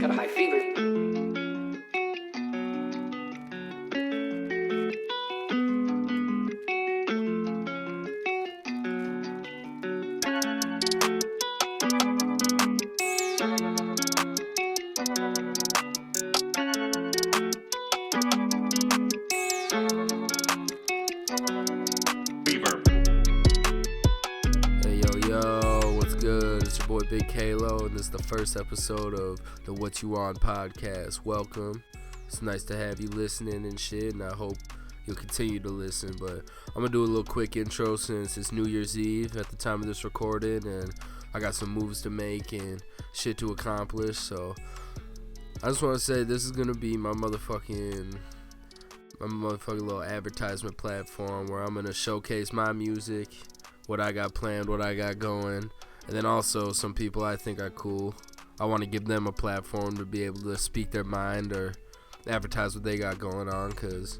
got a high fever. Boy Big Kaylo, and this is the first episode of the What You On podcast. Welcome. It's nice to have you listening and shit, and I hope you'll continue to listen. But I'm gonna do a little quick intro since it's New Year's Eve at the time of this recording, and I got some moves to make and shit to accomplish. So I just want to say this is gonna be my motherfucking little advertisement platform where I'm gonna showcase my music, what I got planned, what I got going. And then also some people I think are cool. I want to give them a platform to be able to speak their mind or advertise what they got going on, because,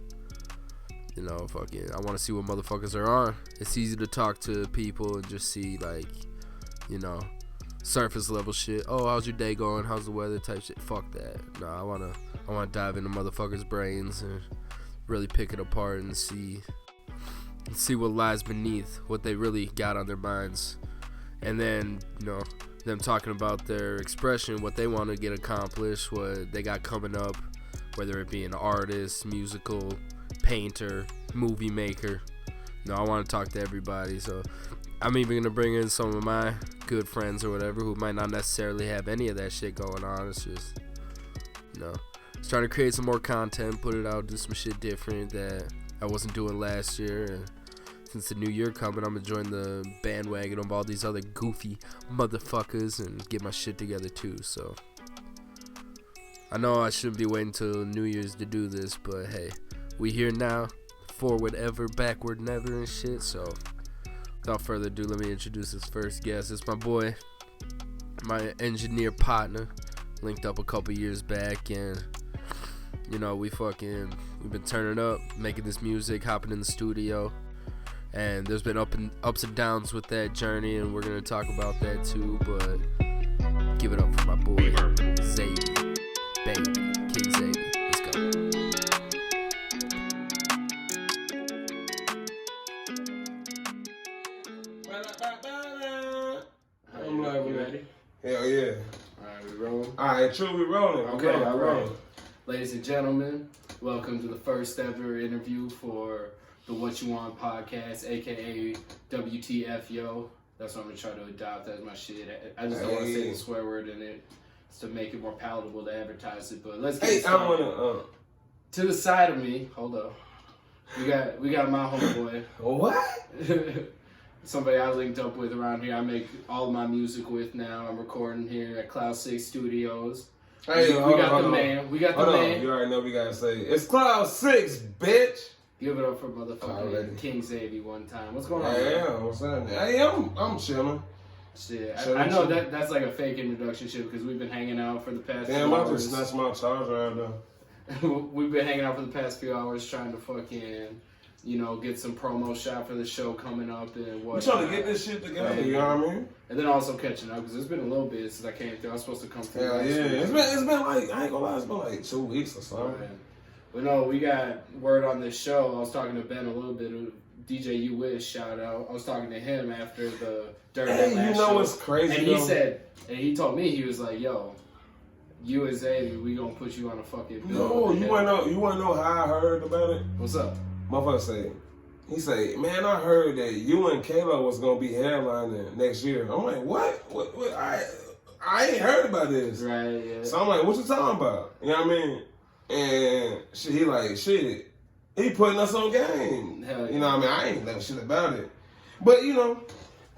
you know, I want to see what motherfuckers are on. It's easy to talk to people and just see, like, you know, surface level shit. Oh, how's your day going? How's the weather type shit? Fuck that. No, I want to dive into motherfuckers' brains and really pick it apart and see what lies beneath, what they really got on their minds. And then, you know, them talking about their expression, what they want to get accomplished, what they got coming up, whether it be an artist, musical, painter, movie maker. You know, I want to talk to everybody. So I'm even going to bring in some of my good friends or whatever who might not necessarily have any of that shit going on. It's just, you know, just trying to create some more content, put it out, do some shit different that I wasn't doing last year. And since the new year coming, I'm gonna join the bandwagon of all these other goofy motherfuckers and get my shit together too. So I know I shouldn't be waiting till New Year's to do this, but hey, we here now. Forward ever, backward never and shit. So without further ado, let me introduce this first guest. It's my boy, my engineer partner. Linked up a couple years back, and you know, we've been turning up, making this music, hopping in the studio. And there's been ups and downs with that journey, and we're going to talk about that too, but give it up for my boy, Zavy, baby, King Zavy. Let's go. I'm like, you ready? Hell yeah. Alright, we rolling? Alright, true, we rolling. Okay, alright. Ladies and gentlemen, welcome to the first ever interview for the What You On podcast, aka WTF Yo. That's what I'm gonna try to adopt as my shit. I just don't want to say the swear word in it. It's to make it more palatable to advertise it. But let's get started. To the side of me, hold up. We got my homeboy. What? Somebody I linked up with around here. I make all of my music with now. I'm recording here at Cloud 6 Studios. Hey, we got the man. We got the man. You already know we gotta say it's Cloud 6, bitch. Give it up for motherfucking King Zavy one time. What's going on? Yeah, what's happening? Hey, I'm chilling. Shit, I know that's like a fake introduction shit because we've been hanging out for the past few hours. Damn, I just snatched my charger out there. We've been hanging out for the past few hours trying to fucking, you know, get some promo shot for the show coming up and what. We trying to get this shit together, you know what I mean? And then also catching up because it's been a little bit since I came through. I was supposed to come through. Hell yeah, it's been like, I ain't gonna lie, it's been like 2 weeks or something. Right. But no, we got word on this show. I was talking to Ben a little bit. DJ You Wish, shout out. I was talking to him after during that last you know show. what's crazy? And he said, and he told me, he was like, "Yo, you and Zavy, we gonna put you on a fucking bill." No, you wanna know how I heard about it? What's up? Motherfucker he say, man, I heard that you and Kaylo was gonna be headlining next year. I'm like, what? I ain't heard about this. Right. Yeah. So I'm like, what you talking about? You know what I mean? And he like, shit, he putting us on game. Hell yeah. You know what I mean? I ain't know shit about it. But, you know,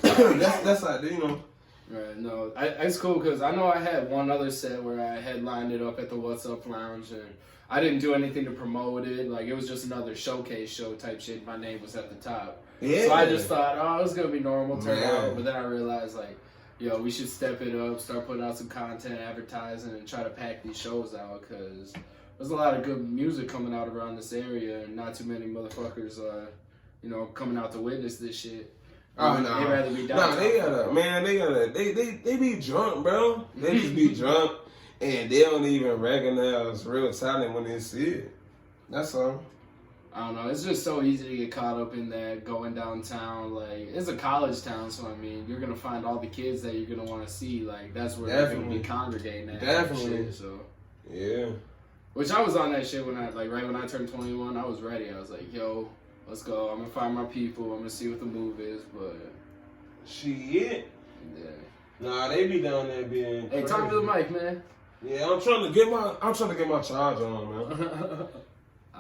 that's how, you know. Right, no, it's cool because I know I had one other set where I headlined it up at the What's Up Lounge, and I didn't do anything to promote it. Like, it was just another showcase show type shit. My name was at the top. Yeah. So I just thought, oh, it's going to be normal turnout. But then I realized, like, yo, we should step it up, start putting out some content, advertising, and try to pack these shows out because there's a lot of good music coming out around this area, and not too many motherfuckers, you know, coming out to witness this shit. Oh, no. They'd rather be down. Nah, they be drunk, bro. They just be drunk. and they don't even recognize real talent when they see it. That's all. I don't know. It's just so easy to get caught up in that going downtown. Like, it's a college town, so I mean, you're gonna find all the kids that you're gonna want to see. Like, that's where they're gonna be congregating at. Definitely. Shit, so Yeah. which I was on that shit when I right when I turned 21. I was ready. I was like, yo, let's go. I'm gonna find my people. I'm gonna see what the move is. But shit. yeah. Nah, they be down there being. Hey, crazy. talk to the mic, man. Yeah, I'm trying to get my charge on, man.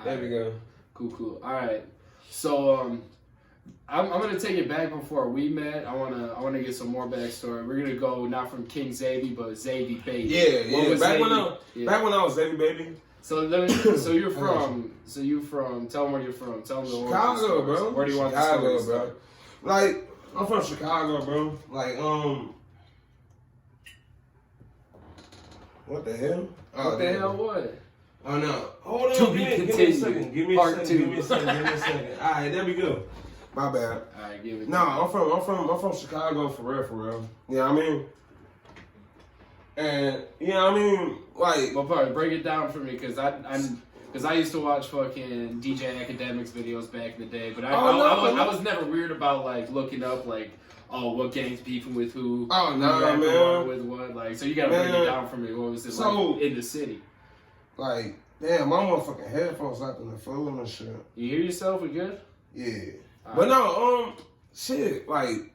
There we go. Cool. All right. So I'm gonna take it back before we met. I wanna get some more backstory. We're gonna go not from King Zavy, but Zavy Baby. Yeah. Back when I was Zavy Baby. So you're from. Tell them where you're from. Tell them the Chicago, bro. Where do you want Chicago, the story, bro? Like, I'm from Chicago, bro. Like, what the hell? What the hell? What? Oh no! Hold on, To be give me a second. Give me a Part second. two. Give me a second. All right, there we go. My bad. All right, give it. No, I'm from Chicago for real. You know what I mean? And you know what I mean, like. Well, probably break it down for me, because I used to watch fucking DJ Academics videos back in the day, but I was never weird about like looking up like, oh, what gang's beefing with who? Oh no, man. With what? Like, so you gotta break it down for me. What was it like in the city? Like, damn, my motherfucking headphones acting the fool and shit. You hear yourself? We good? Yeah. But no, shit, like,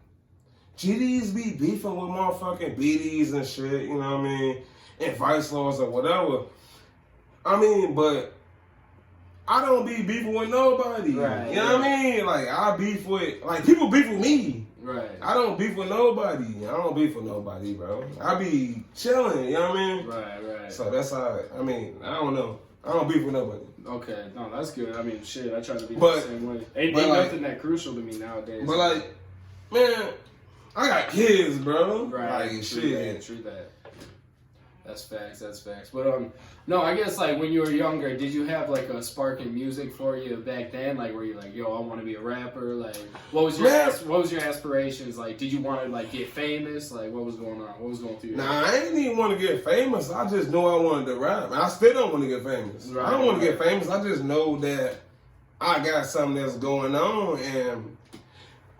GDs be beefing with motherfucking BDs and shit, you know what I mean? And vice lords or whatever. I mean, but I don't be beefing with nobody. Right. You know what I mean? Like, I beef with, like, people beef with me. Right. I don't beef with nobody. I don't beef with nobody, bro. I be chilling, you know what I mean? Right. So that's how, I mean, I don't know. I don't beef with nobody. Okay, no, that's good. I mean, shit, I try to be But- the same way. Ain't like, nothing that crucial to me nowadays. But like, man, I got kids, bro. Right. Like, True shit. that. That's facts. But no, I guess like when you were younger, did you have like a spark in music for you back then? Like, were you like, yo, I want to be a rapper? Like, what was your aspirations? Like, did you want to like get famous? Like, what was going on? What was going through your head? Nah, I ain't even want to get famous. I just knew I wanted to rap. I still don't want to get famous. Right, I don't want to get famous. I just know that I got something that's going on and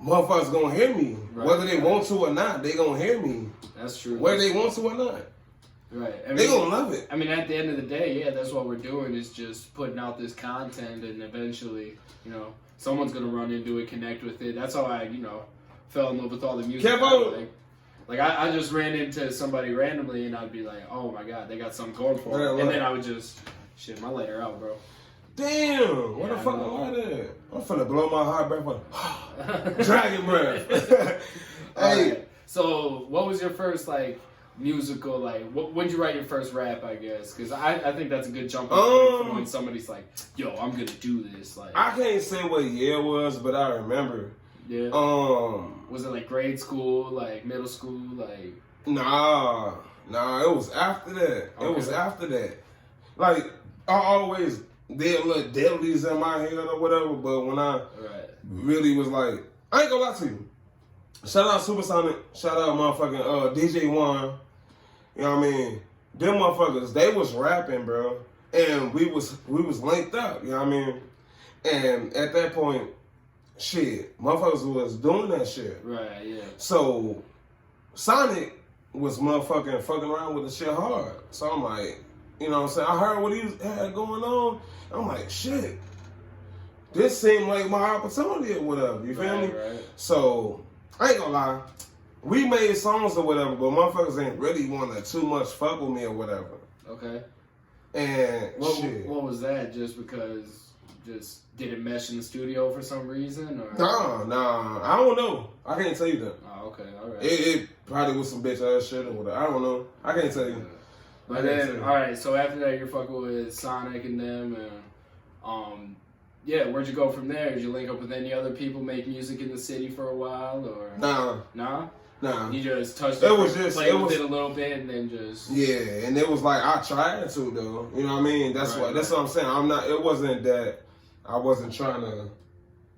motherfuckers gonna hear me. Right, Whether they want to or not, they gonna hear me. That's true. Whether they want to or not. Right. I mean, They gonna love it. I mean, at the end of the day, yeah, that's what we're doing is just putting out this content, and eventually, you know, someone's gonna run into it, connect with it. That's how I, you know, fell in love with all the music. Like I just ran into somebody randomly, and I'd be like, oh my god, they got something going for them, and then I would just shit my lighter out, bro. Damn, what the fuck am I at? I'm finna blow my heart breath. Dragon breath. Hey. Right. So, what was your first like musical like? When'd you write your first rap? I guess because I think that's a good jump point when somebody's like, "Yo, I'm gonna do this." Like, I can't say what year it was, but I remember. Yeah. Was it like grade school, like middle school, like? Nah. It was after that. Okay. It was after that. Like I always did little deadlies in my head or whatever, but when I really was like, I ain't gonna lie to you. Shout out Supersonic. Shout out motherfucking DJ One. You know what I mean? Them motherfuckers, they was rapping, bro. And we was linked up, you know what I mean? And at that point, shit, motherfuckers was doing that shit. Right, yeah. So Sonic was motherfucking fucking around with the shit hard. So I'm like, you know what I'm saying? I heard what he had going on. I'm like, shit. This seemed like my opportunity or whatever. You feel me? Right. So I ain't gonna lie. We made songs or whatever, but motherfuckers ain't really want to too much fuck with me or whatever. Okay. And what was that? Just because, did it mesh in the studio for some reason? Or? Nah. I don't know. I can't tell you that. Oh, okay, all right. It probably was some bitch ass shit or whatever. I don't know. I can't tell you. But then, all right. So after that, you're fucking with Sonic and them, and yeah. Where'd you go from there? Did you link up with any other people, make music in the city for a while, or Nah. You just touched it. Played with it a little bit, and then just and it was like I tried to though. You know what I mean? That's what I'm saying. I'm not. It wasn't that I wasn't trying to.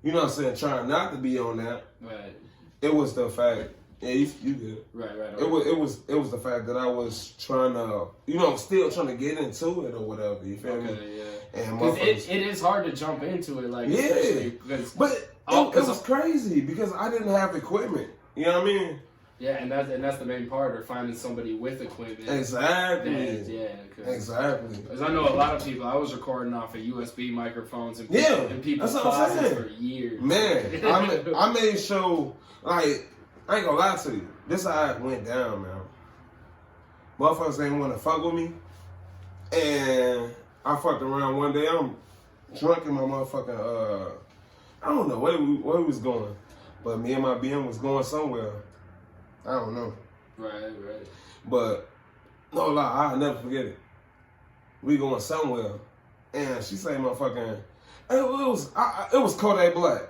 You know what I'm saying? Trying not to be on that. Right. It was the fact. Yeah, you good. Right. It was the fact that I was trying to, still trying to get into it or whatever. You feel me? Yeah. And because it is hard to jump into it, like but it was crazy because I didn't have equipment. You know what I mean? Yeah, and that's the main part, or finding somebody with equipment. Exactly. Exactly. Because I know a lot of people. I was recording off of USB microphones and people's that's what I'm closets saying. for years. Man, I made sure, like, I ain't gonna lie to you. This how it went down, man. Motherfuckers didn't want to fuck with me, and I fucked around one day. I'm drunk in my motherfucking I don't know where we was going, but me and my BM was going somewhere. I don't know. Right. But no lie, I'll never forget it. We going somewhere, and she say motherfucking, it was Kodak Black.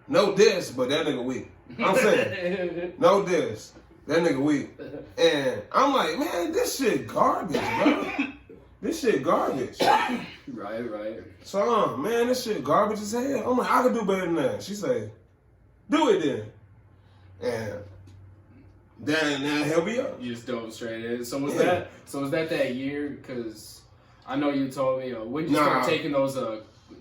No diss, but that nigga weak. I'm saying, no diss, that nigga weak. And I'm like, man, this shit garbage, bro. This shit garbage. Right. So, man, this shit garbage as hell. I'm like, I can do better than that. She say, do it then. And then here we are. You just dove straight in. So was that year? Because I know you told me when you start taking those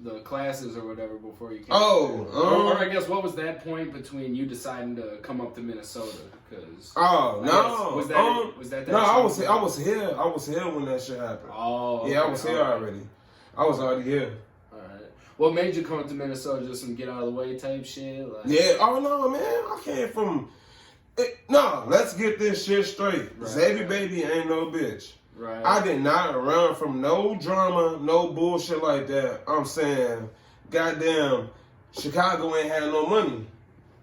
the classes or whatever before you came. Or I guess what was that point between you deciding to come up to Minnesota? Because was that no, I was here. I was here when that shit happened. Okay, I was here already. I was already here. All right. What made you come to Minnesota? Just some get out of the way type shit? Like... Yeah. Oh no, man. I came from. No, let's get this shit straight. Zavy baby ain't no bitch. Right. I did not run from no drama, no bullshit like that. I'm saying, goddamn, Chicago ain't had no money.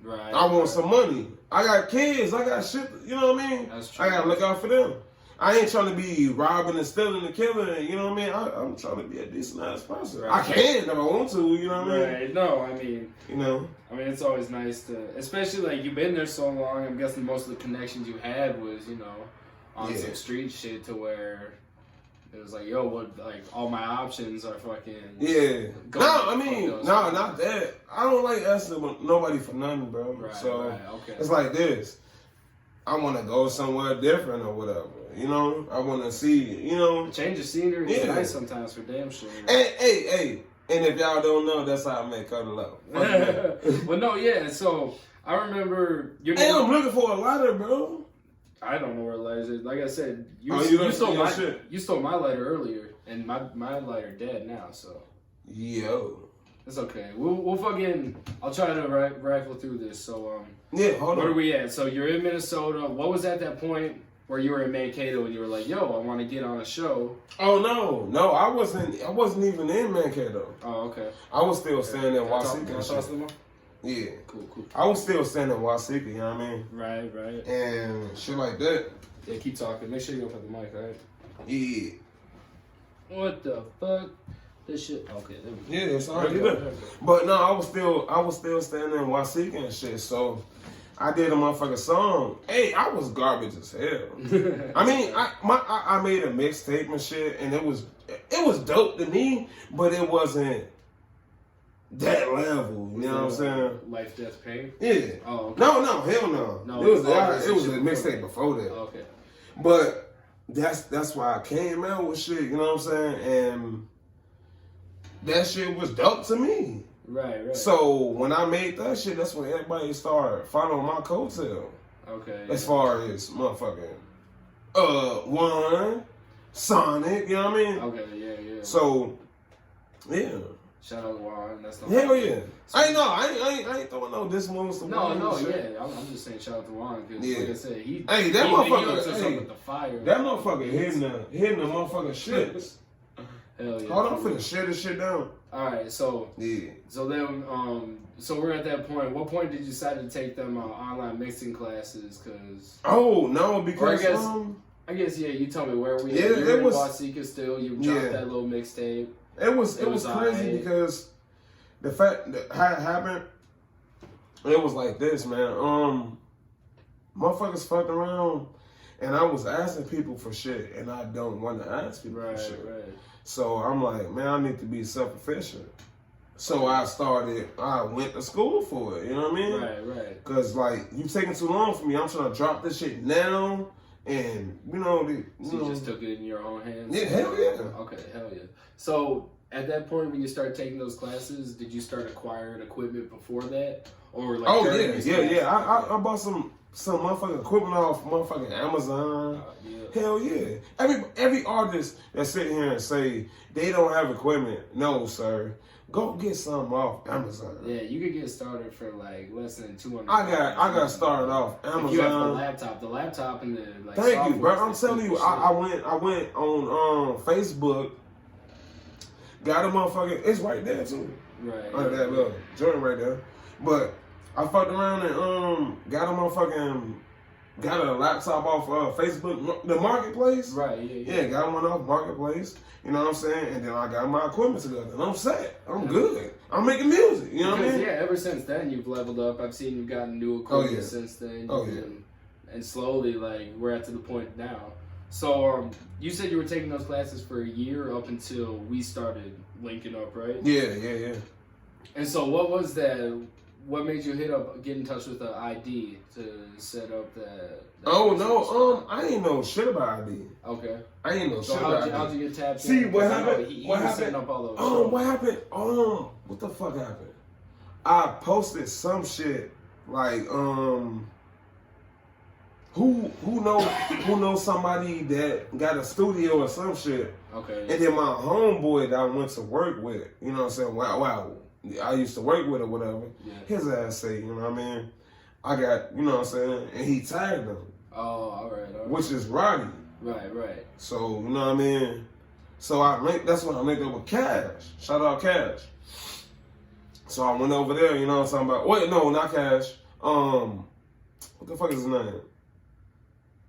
Right. I want some money. I got kids. I got shit. You know what I mean? That's true. I gotta look out for them. I ain't trying to be robbing and stealing and killing. You know what I mean? I'm trying to be a decent ass person. Right. I can if I want to. You know what I mean? Right. No, I mean, I mean, it's always nice to, especially like you've been there so long. I'm guessing most of the connections you had was, on some street shit to where it was like, yo, what? Like all my options are fucking. Yeah. Not that. I don't like asking nobody for nothing, bro. Right. So Okay. it's like this. I want to go somewhere different or whatever. I want to see. Change of scenery is nice sometimes for damn sure. Hey. And if y'all don't know, that's how I make Kaylo love. Well, no, yeah. So I remember I'm looking for a lighter, bro. I don't know where the lighter is. Like I said, you stole my lighter earlier, and my lighter dead now. So yo, it's okay. We'll fucking. I'll try to rifle through this. So hold on. Where are we at? So you're in Minnesota. What was at that point where you were in Mankato and you were like, yo, I want to get on a show? Oh no, I wasn't even in Mankato. Oh, okay. I was still staying in Wasika. Can I talk to them? Yeah. Cool. I was still staying in Wasika, you know what I mean? Right. And shit like that. Yeah, keep talking. Make sure you open the mic, alright? Yeah. What the fuck? This shit. Okay, there we go. Yeah, it's already there. But no, I was still staying in Wasika and shit, so I did a motherfucking song. Hey, I was garbage as hell. I mean, I made a mixtape and shit, and it was dope to me, but it wasn't that level. You know what I'm saying? Life, Death, Pain? Yeah. Oh, okay. No, hell no. It was a mixtape before that. Okay. But that's why I came out with shit, you know what I'm saying? And that shit was dope to me. Right. So when I made that shit, that's when everybody started following my coattail. Okay. As far as motherfucking One, Sonic, you know what I mean? Okay, yeah. So yeah. Shout out to Juan. That's the hell yeah. I ain't throwing no diss moves to Juan. No, yeah. I'm just saying shout out to Juan because like I said, he motherfucker with the fire. That motherfucker hitting the motherfucking shits. Hell yeah. Hold on, I'm finna share this shit down. Alright, so yeah. So then so we're at that point. What point did you decide to take them online mixing classes? Cause because I guess you told me where we it was Wasika still. You dropped that little mixtape. It was crazy because the fact that how it happened, it was like this, man. Motherfuckers fucked around, and I was asking people for shit, and I don't want to ask people for shit. Right. So I'm like, man, I need to be self-efficient. So I went to school for it, you know what I mean? Right. Because, like, you taking too long for me. I'm trying to drop this shit now. And, you just took it in your own hands? Yeah, hell yeah. Okay, hell yeah. So, at that point, when you started taking those classes, did you start acquiring equipment before that? Or, like, yeah. I bought some motherfucking equipment off motherfucking Amazon. Hell yeah. Every artist that sit here and say they don't have equipment, no, sir. Go get some off Amazon. Yeah, you could get started for like less than $200. I got started off Amazon. If you have the laptop and the like. Thank you, bro. I'm telling you, I went on Facebook. Got a motherfucking. It's right there too. Right. Under that little joint right there. But I fucked around and got a laptop off Facebook, the marketplace. Right. Yeah, got one off marketplace. You know what I'm saying? And then I got my equipment together, and I'm set. I'm good. I'm making music. You know what I mean? Yeah. Ever since then, you've leveled up. I've seen you've gotten new equipment since then. And slowly, like, we're at to the point now. So, you said you were taking those classes for a year up until we started linking up, right? Yeah. And so, what was that? What made you get in touch with the ID to set up that? I ain't know shit about ID. Okay. I ain't know shit about ID. How'd you get tapped in? See, what happened? He was setting up all those shows. What happened? What the fuck happened? I posted some shit like, who knows somebody that got a studio or some shit. Okay. And then my homeboy that I went to work with, you know what I'm saying? Wow. I used to work with or whatever. Yeah. His ass say, you know what I mean? I got, you know what I'm saying? And he tagged him. Oh, all right. Which is Roddy. Right. So, you know what I mean? So that's when I linked up with Cash. Shout out Cash. So I went over there, you know what I'm talking about? Wait, no, not Cash. What the fuck is his name?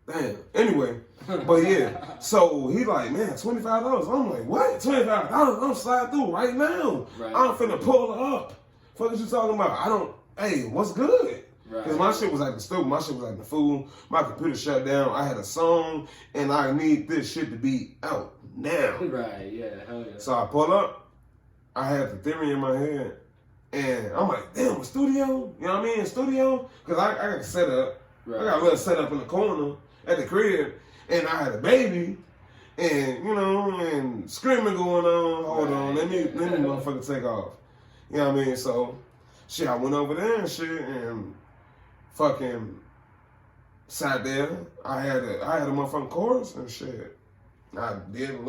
Damn. Anyway, but yeah. So he like, man, $25. I'm like, what? $25? I'm slide through right now. Right. I'm finna pull her up. Fuck is you talking about? Hey, what's good? Because my shit was like the stupid. My shit was like the fool. My computer shut down. I had a song, and I need this shit to be out now. Right, yeah, hell yeah. So I pull up. I had the theory in my head. And I'm like, damn, a studio? You know what I mean? A studio? Because I got it set up. Right. I got a little set up in the corner at the crib. And I had a baby. And, you know, and screaming going on. Hold on, let me motherfucker take off. You know what I mean? So, shit, I went over there and shit and fucking sat there. I had a motherfucking chorus and shit. I did some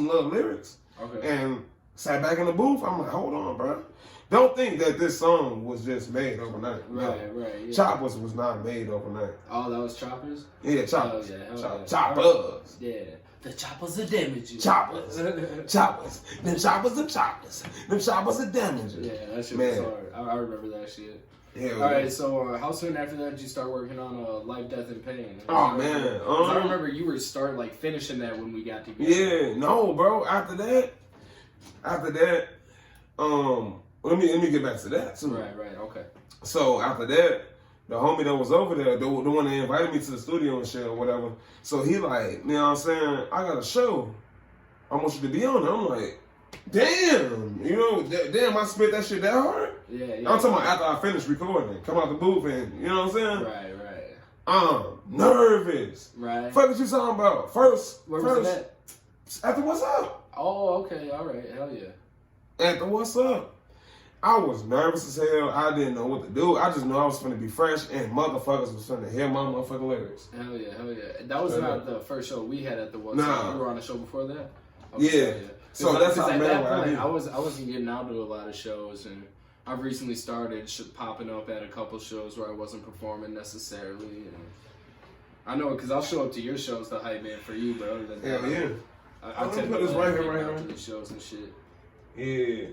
little lyrics. Okay. And sat back in the booth. I'm like, hold on, bro. Don't think that this song was just made overnight. Right. Yeah. Choppers was not made overnight. Oh, that was Choppers? Yeah, Choppers. Choppers. Yeah. The choppers are damaging. Choppers. Them choppers are choppers. Them choppers are damaging. Yeah, that shit was hard. I remember that shit. Hell all right, so how soon after that did you start working on Life, Death, and Pain? Oh, man. I remember you were finishing that when we got together. Yeah, no, bro. After that, let me get back to that, too. Right, okay. So, after that, the homie that was over there, the one that invited me to the studio and shit or whatever, so he like, you know what I'm saying, I got a show. I want you to be on it. I'm like, damn, you know, damn, I spit that shit that hard? Yeah. I'm talking about after I finished recording, come out the booth and, you know what I'm saying? Right. I'm nervous. Right. Fuck what you talking about? Where was that? After What's Up. Oh, okay, all right, hell yeah. After What's Up. I was nervous as hell. I didn't know what to do. I just knew I was finna be fresh and motherfuckers was finna hear my motherfucking lyrics. Hell yeah. That was not the first show we had at the What's Up. You were on a show before that? Okay, yeah. So that's how I met that point, I wasn't getting out to a lot of shows, and I've recently started popping up at a couple shows where I wasn't performing necessarily. And I know because I'll show up to your shows to hype man for you, but other than that, I tend to put this right here to the shows and shit. Yeah.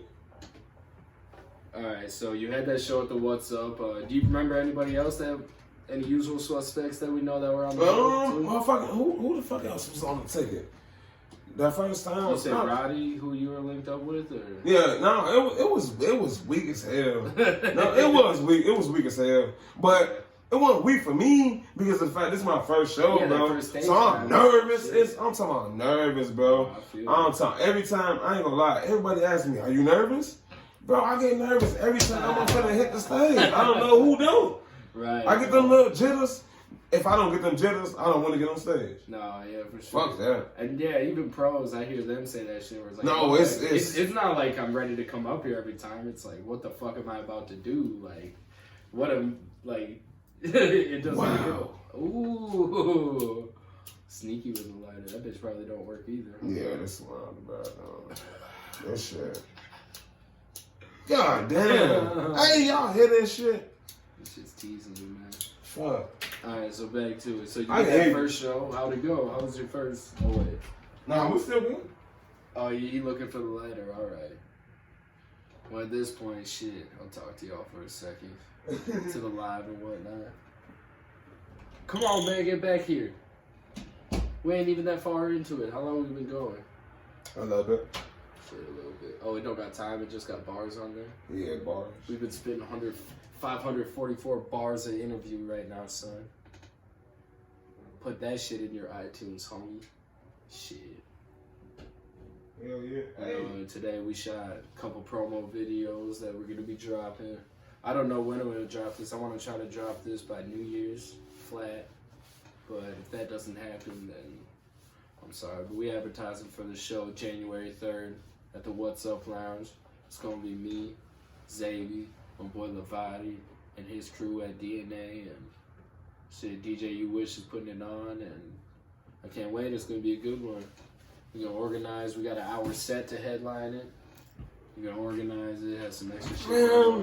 All right, so you had that show at the What's Up. Do you remember anybody else any usual suspects that we know that were on the motherfucker, who the fuck else was on the ticket? That first time. You said Roddy, who you were linked up with, or? Yeah, no, it was weak as hell. No, it was weak as hell. But it wasn't weak for me because of the fact this is my first show, bro. So I'm nervous. I'm talking about nervous, bro. Every time, I ain't gonna lie, everybody asks me, are you nervous? Bro, I get nervous every time I'm gonna hit the stage. I don't know who don't. Right. I get them little jitters. If I don't get them jitters, I don't want to get on stage. No, yeah, for sure. Fuck that. And yeah, even pros, I hear them say that shit. Where it's like, no, it's not like I'm ready to come up here every time. It's like, what the fuck am I about to do? Like, what am like? It doesn't. Wow. Ooh, sneaky with the lighter. That bitch probably don't work either. Yeah, that's what I'm about. That shit. God damn. Hey, y'all hear that shit? This shit's teasing you, man. Fuck. Alright, so back to it. So you did that first show. How'd it go? How was your first? Oh wait. Nah, we still good. Oh, you looking for the lighter? All right. Well, at this point, shit, I'll talk to y'all for a second. To the live and whatnot. Come on, man, get back here. We ain't even that far into it. How long have we been going? A little bit. Shit, a little bit. Oh, it don't got time. It just got bars on there? Yeah, bars. We've been spitting 544 bars an interview right now, son. Put that shit in your iTunes, homie. Shit. Hell yeah. Hey. Today we shot a couple promo videos that we're going to be dropping. I don't know when I'm going to drop this. I want to try to drop this by New Year's, flat. But if that doesn't happen, then I'm sorry. But we advertising for the show January 3rd at the What's Up Lounge. It's going to be me, Zavy, my boy Zavy, and his crew at DNA. And shit, DJ You Wish is putting it on. And I can't wait. It's going to be a good one. We're going to organize. We got an hour set to headline it. We're gonna organize it, have some extra shit. Man,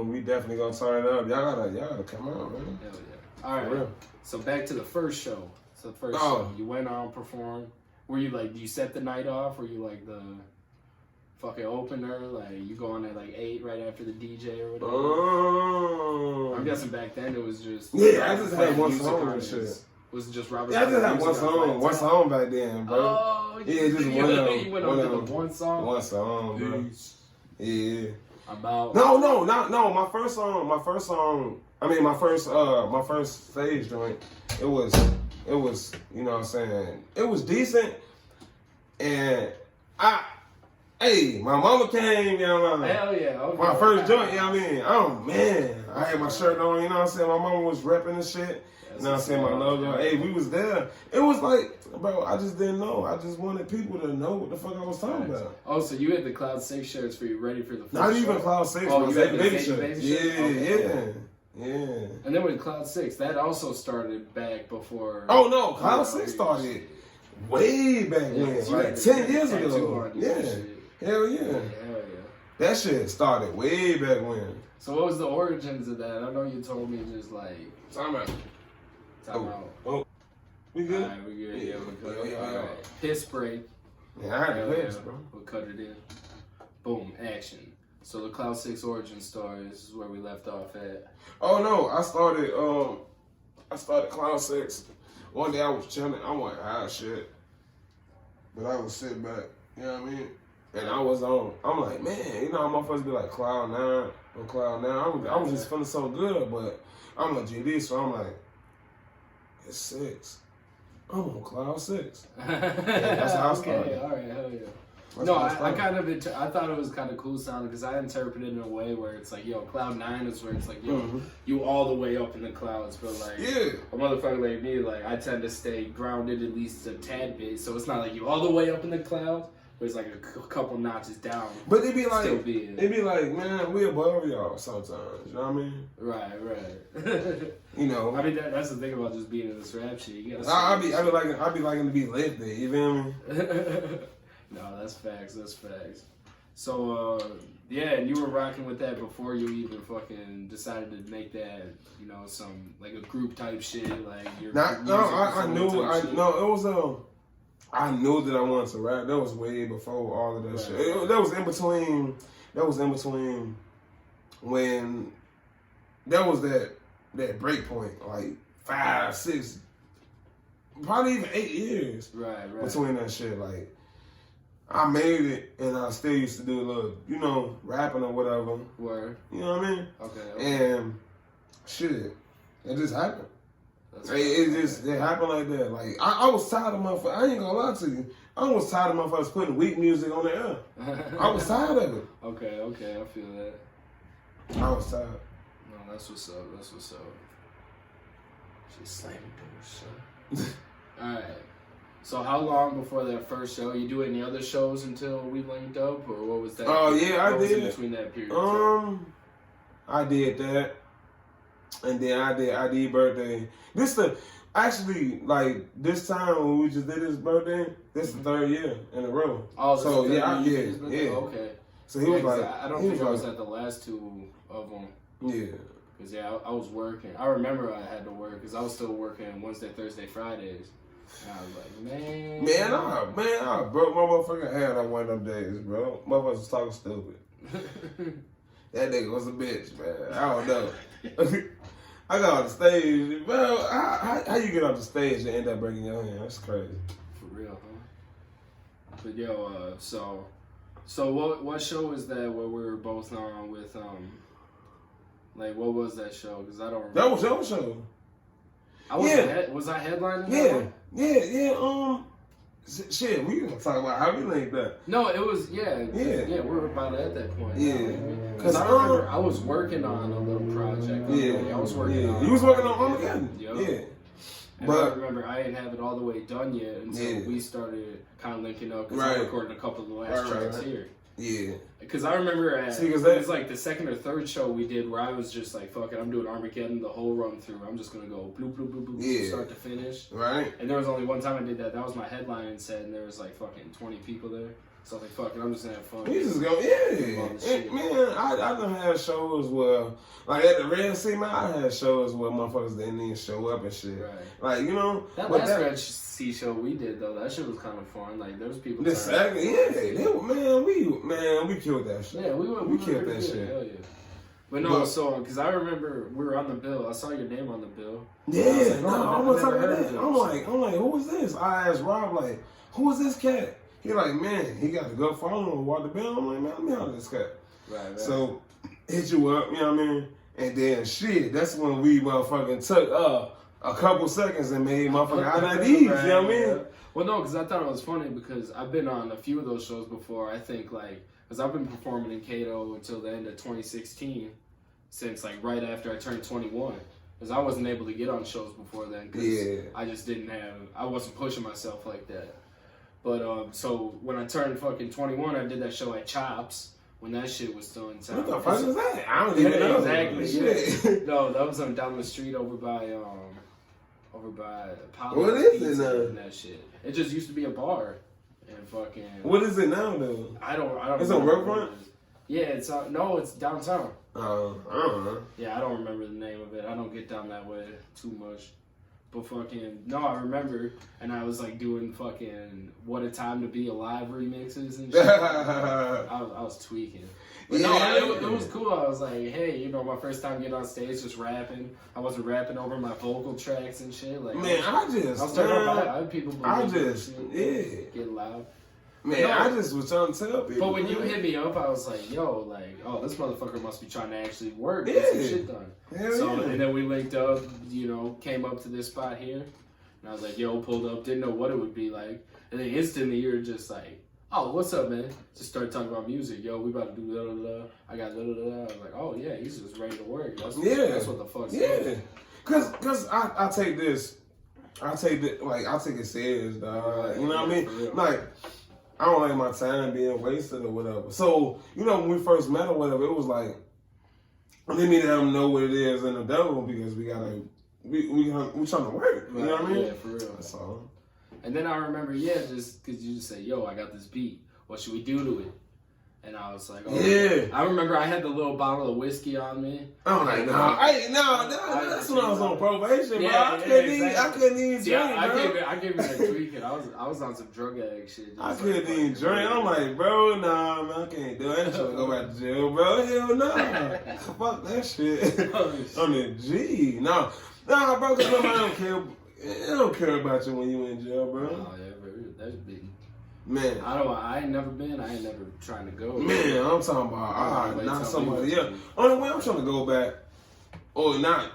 we definitely gonna turn it up. Y'all gotta come out, man. Hell yeah. Alright. So back to the first show. So the first show. You went on, performed. Were you like, do you set the night off? Were you like the fucking opener? Like you go on at like 8 right after the DJ or whatever? I'm guessing back then it was just I just had one song and shit. Was it just Robert? Yeah, I just had one song back then, bro. Oh, yeah, just you went on to the one song. One song, bro. Yeah. About no. My first song. I mean, my first stage joint. It was, you know what I'm saying. It was decent, and my mama came, you know. Hell yeah. Okay. My first joint, you know what I mean. Oh man, I had my shirt on, you know what I'm saying. My mama was repping and shit. You know what I'm saying? My logo. Hey, we was there. It was like, bro, I just didn't know. I just wanted people to know what the fuck I was talking about. Oh, so you had the Cloud 6 shirts for you ready for the first Not show? even Cloud 6. Oh, you had the baby shirt? Yeah. And then with Cloud 6, that also started back before... Oh, no. Cloud 6 started way back when. Like 10 years ago. Yeah. Hell yeah. That shit started way back when. So what was the origins of that? I know you told me just like... Time out. Oh. We good? Alright, we good. Yeah, we're good. Alright. Piss break. Yeah, I had to piss, bro. We'll cut it in. Boom, action. So the Cloud 6 origin story, this is where we left off at. Oh no, I started Cloud 6. One day I was chilling, I wasn't high shit. But I was sitting back, you know what I mean? And I'm like, man, you know how motherfuckers be like Cloud 9 on Cloud 9. I was just feeling so good, but I'm a GD, so I'm like, it's 6. I'm on Cloud 6. That's how I started. Okay, all right, hell yeah. No, I thought it was kind of cool sounding because I interpreted it in a way where it's like, yo, Cloud 9 is where it's like, yo, you all the way up in the clouds, but like, a motherfucker like me, like, I tend to stay grounded at least a tad bit, so it's not like you all the way up in the clouds, but it's like a couple notches down. But they be like, man, we above y'all sometimes, you know what I mean? Right. You know. I mean, that's the thing about just being in this rap shit. You gotta I be liking to be lifted, you feel me? No, that's facts. So, yeah, and you were rocking with that before you even fucking decided to make that, you know, some, like a group type shit, like your I knew that I wanted to rap. That was way before all of that shit. That was in between when that was that break point, like 5, 6, probably even 8 years. Right. Between that shit, like I made it, and I still used to do a little, you know, rapping or whatever. Word. You know what I mean? Okay. Shit, it just happened. It happened like that. Like, I was tired of motherfuckers. I ain't gonna lie to you. I was tired of motherfuckers putting weak music on the air. I was tired of it. Okay, I feel that. I was tired. No, that's what's up. Just slamming doors, son. Alright. So how long before that first show? You do any other shows until we linked up, or what was that? Oh yeah, I did. In between that period. I did that, and then I did birthday. This time when we just did his birthday. This is the third year in a row. Oh, so yeah. Okay. So he was like, I don't think I was at the last two of them. Yeah. Cause I was working. I remember I had to work because I was still working Wednesday, Thursday, Fridays. And I was like, man, I broke my motherfucking head on one of them days, bro. Motherfuckers was talking stupid. That nigga was a bitch, man. I don't know. I got on the stage, bro. How you get off the stage and end up breaking your hand? That's crazy. For real, huh? But yo, so what show was that where we were both on with like what was that show? Because I don't remember. That was your show. Was I headlining? Yeah. Shit, we gonna talk about how we linked that. No, it was we were about at that point. Yeah, because I remember I was working on a little project. I was working on. You was working on Armageddon. Yeah. But I remember I didn't have it all the way done yet until we started kind of linking up because I recorded a couple of the last tracks here. Yeah. Because I remember it was like the second or third show we did where I was just like, fuck it, I'm doing Armageddon the whole run through. I'm just going to go bloop, bloop, bloop, bloop, start to finish. Right. And there was only one time I did that. That was my headlining set, and there was like fucking 20 people there. So I was like, fuck it, I'm just going to have fun. You just go, man, I done had shows where, like at the Red Sea, man, I had shows where motherfuckers didn't even show up and shit. Right. Like, you know. That last Red Sea show we did, though, that shit was kind of fun. Like, there was people. We killed that shit. Yeah, we killed that shit. Hell yeah. But no, because I remember we were on the bill. I saw your name on the bill. Yeah, I was talking about that. I'm like, who is this? I asked Rob, like, who is this cat? He like, man, he got a good phone and walked the bill. I'm like, man, let me holler this cat. Right. So, hit you up, you know what I mean? And then, shit, that's when we motherfucking took a couple seconds and made motherfucking IDs, you know what I mean? Well, no, because I thought it was funny because I've been on a few of those shows before. I think, like, because I've been performing in Kaylo until the end of 2016, since, like, right after I turned 21. Because I wasn't able to get on shows before then because I just I wasn't pushing myself like that. But, so, when I turned fucking 21, I did that show at Chops, when that shit was still in town. What the fuck is that? I don't even know. Exactly. Yeah. No, that was down the street over by Apollo. What is it now? And that shit. It just used to be a bar. And fucking. What is it now, though? I don't It's on Riverfront? Yeah, it's downtown. I don't know. Yeah, I don't remember the name of it. I don't get down that way too much. But fucking, no, I remember, and I was like doing fucking What a Time to Be Alive remixes and shit. I was tweaking. But no, it was cool. I was like, hey, you know, my first time getting on stage just rapping. I wasn't rapping over my vocal tracks and shit. Like, man, I had people get loud. Man, no, I just was trying to tell people. But when you hit me up, I was like, yo, like, oh, this motherfucker must be trying to actually work, get some shit done. And then we linked up, you know, came up to this spot here. And I was like, yo, pulled up, didn't know what it would be like. And then instantly you're just like, oh, what's up, man? Just started talking about music. Yo, we about to do da-da-da. I got da-da-da. I was like, oh, yeah, he's just ready to work. That's what the fuck's up. Because I take this, I take it serious, dog. You know what I mean? Like, I don't like my time being wasted or whatever. So, you know, when we first met or whatever, it was like, let me let them know what it is in the devil because we trying to work. You know what I mean? Yeah, for real. That's all. And then I remember, just because you just say, yo, I got this beat. What should we do to it? And I was like, oh, yeah. I remember I had the little bottle of whiskey on me. I'm like, that's when I was on probation, bro. I couldn't even drink, I gave me that tweaking. I was on some drug addict shit. I couldn't even drink. I'm like, bro, nah, man, I can't do it. I ain't trying to go back to jail, bro. Hell no. Fuck that shit. I'm a G. Nah, bro, because I don't care about you when you in jail, bro. Oh, yeah, bro. That's big. Man, I ain't never been. I ain't never trying to go. Man, I'm talking about not somebody else. Only way I'm trying to go back or not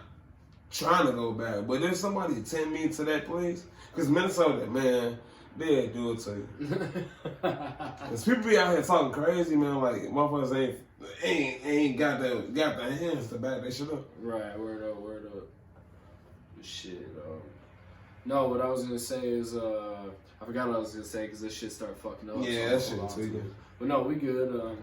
trying to go back. But if somebody send me to that place, because Minnesota, man, they'll do it to you. Because people be out here talking crazy, man, like motherfuckers ain't got the hands to back that shit up. Right, word up. Shit, no, what I was gonna say is, I forgot what I was gonna say because this shit started fucking up. Yeah, that shit tweaking. But no, we good.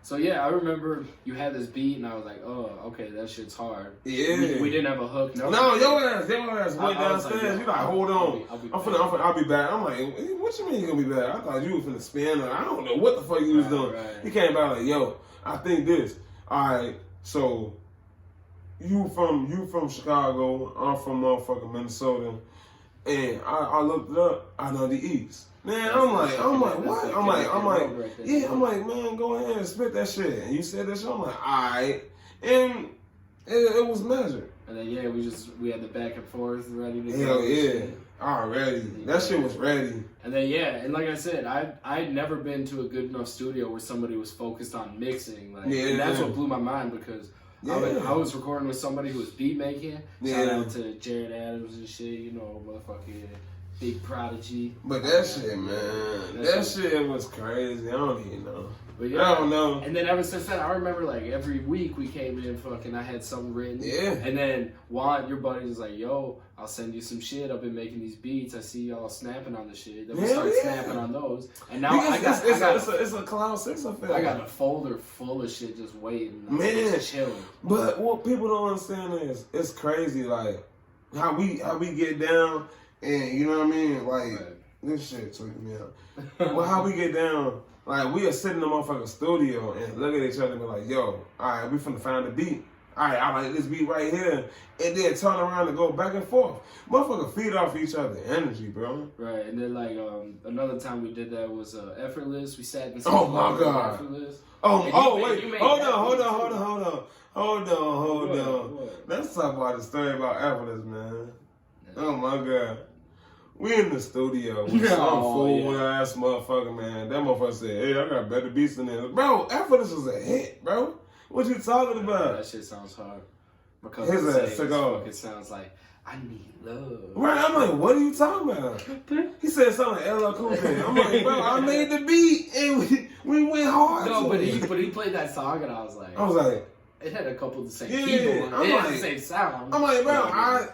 So yeah, I remember you had this beat, and I was like, oh, okay, that shit's hard. Yeah. We didn't have a hook. No, your ass went downstairs. You like, hold on. I'll be back. I'm like, what you mean you gonna be back? I thought you was finna spin. I don't know what the fuck you was doing. Right. He came back like, yo, I think this. All right, so you from Chicago. I'm from motherfucking Minnesota. And I looked it up. I know the East. Man, I'm like, what? I'm like, man, go ahead and spit that shit. And you said that shit. I'm like, all right. And it was measured. And then we had the back and forth ready to go. Hell yeah, already. That shit was ready. And then and like I said, I'd never been to a good enough studio where somebody was focused on mixing. Like, and that's what blew my mind because. Yeah. I was recording with somebody who was beat making. Shout out to Jared Adams and shit, you know, motherfucking big prodigy. But that shit, man, that shit was crazy. I don't even know. But yeah, I don't know. And then ever since then, I remember like every week we came in, I had something written. Yeah. And then Juan, your buddy, was like, yo, I'll send you some shit. I've been making these beats. I see y'all snapping on the shit. Then we started snapping on those. And now it's a Cloud 6 affair. I got a folder full of shit just waiting. Man, just chilling. But what people don't understand is it's crazy, like how we get down, and you know what I mean. Like this shit tweaking me out. Well, how we get down. Like, we are sitting in the motherfucking studio and look at each other and be like, yo, all right, we finna find the beat. All right, I like this beat right here. And then turn around and go back and forth. Motherfucker feed off each other energy, bro. Right, and then, like, another time we did that was Effortless. We sat in Oh, my God. Effortless. Wait. Hold on. Let's talk about the story about Effortless, man. Yeah. Oh, my God. We in the studio with some fool-ass motherfucker, man. That motherfucker said, hey, I got better beats than this. Bro, Effortless was a hit, bro. What you talking about? That shit sounds hard. Because it sounds like, I need love. Right, I'm like, what are you talking about? He said something like LL Cool J. I'm like, bro, I made the beat, and we went hard. No, but he played that song, and I was like, it had a couple of the same people. It had the same sound. I'm like, bro, I